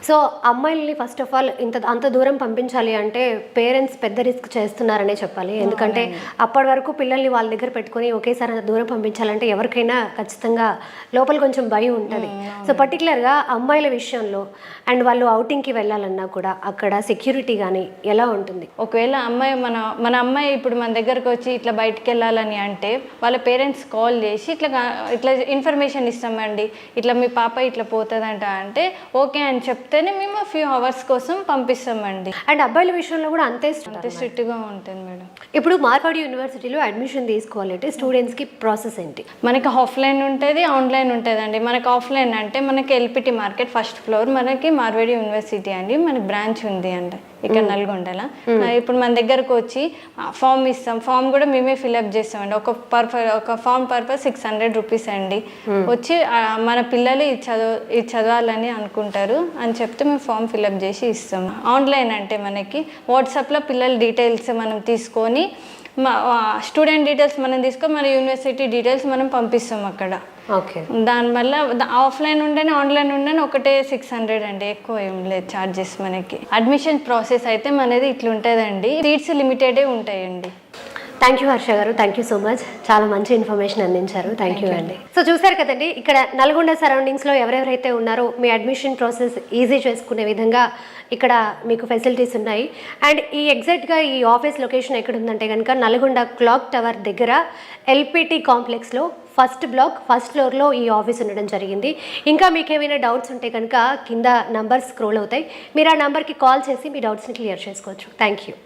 So అమ్మాయిల్ని first of all అంత దూరం పంపించాలి అంటే పేరెంట్స్ పెద్ద రిస్క్ చేస్తున్నారనే చెప్పాలి. ఎందుకంటే అప్పటి వరకు పిల్లల్ని వాళ్ళ దగ్గర పెట్టుకొని ఒకేసారి అంత దూరం పంపించాలంటే ఎవరికైనా ఖచ్చితంగా లోపల కొంచెం భయం ఉంటుంది. సో పర్టికులర్గా అమ్మాయిల విషయంలో అండ్ వాళ్ళు అవుటింగ్కి వెళ్ళాలన్నా కూడా అక్కడ సెక్యూరిటీ కానీ ఎలా ఉంటుంది? ఒకవేళ అమ్మాయి మన అమ్మాయి ఇప్పుడు మన దగ్గరకు వచ్చి ఇట్లా బయటికి వెళ్ళాలని అంటే వాళ్ళ పేరెంట్స్ కాల్ చేసి ఇట్లా ఇన్ఫర్మేషన్ ఇస్తామండి, ఇట్లా మీ పాప ఇట్లా పోతుందంట అంటే ఓకే అని చెప్తేనే మేము ఫ్యూ అవర్స్ కోసం పంపిస్తామండి. అండ్ అబ్బాయిల విషయంలో కూడా అంతే స్ట్రిక్ట్గా ఉంటుంది మేడం. ఇప్పుడు మార్వాడి యూనివర్సిటీలో అడ్మిషన్ తీసుకోవాలంటే స్టూడెంట్స్కి ప్రాసెస్ ఏంటి? మనకి ఆఫ్లైన్ ఉంటుంది, ఆన్లైన్ ఉంటుందండి. మనకి ఆఫ్లైన్ అంటే మనకి ఎల్పిటి మార్కెట్ ఫస్ట్ ఫ్లోర్ మనకి మార్వాడి యూనివర్సిటీ అండి, మనకి బ్రాంచ్ ఉంది అండి ఇక్కడ నల్గొండలో. ఇప్పుడు మన దగ్గరకు వచ్చి ఫామ్ ఇస్తాం, ఫామ్ కూడా మేమే ఫిల్అప్ చేస్తామండి. ఒక ఫామ్ పర్పస్ 600 రూపీస్ అండి. వచ్చి మన పిల్లలు ఇది చదవాలని అనుకుంటారు అని చెప్తే మేము ఫామ్ ఫిల్అప్ చేసి ఇస్తాం. ఆన్లైన్ అంటే మనకి వాట్సాప్లో పిల్లల డీటెయిల్స్ మనం తీసుకొని స్టూడెంట్ డీటెయిల్స్ మనం తీసుకొని మన యూనివర్సిటీ డీటెయిల్స్ మనం పంపిస్తాం అక్కడ. ఓకే, దానివల్ల ఆఫ్లైన్ ఉండని ఆన్లైన్ ఉండని ఒకటే 600 అండి, ఎక్కువ ఏం లేదు ఛార్జెస్. మనకి అడ్మిషన్ ప్రాసెస్ అయితే మనది ఇట్లా ఉంటుందండి, సీట్స్ లిమిటెడే ఉంటాయండి. థ్యాంక్ యూ హర్ష గారు, థ్యాంక్ యూ సో మచ్, చాలా మంచి ఇన్ఫర్మేషన్ అందించారు. థ్యాంక్ యూ అండి. సో చూసారు కదండి, ఇక్కడ నల్గొండ సరౌండింగ్స్లో ఎవరెవరైతే ఉన్నారో మీ అడ్మిషన్ ప్రాసెస్ ఈజీ చేసుకునే విధంగా ఇక్కడ మీకు ఫెసిలిటీస్ ఉన్నాయి. అండ్ ఎగ్జాక్ట్గా ఈ ఆఫీస్ లొకేషన్ ఎక్కడ ఉందంటే కనుక నల్గొండ క్లాక్ టవర్ దగ్గర ఎల్పిటి కాంప్లెక్స్లో ఫస్ట్ బ్లాక్ ఫస్ట్ ఫ్లోర్లో ఈ ఆఫీస్ ఉండడం జరిగింది. ఇంకా మీకు ఏమైనా డౌట్స్ ఉంటే కనుక కింద నంబర్స్ స్క్రోల్ అవుతాయి, మీరు ఆ నెంబర్కి కాల్ చేసి మీ డౌట్స్ని క్లియర్ చేసుకోవచ్చు. Thank you.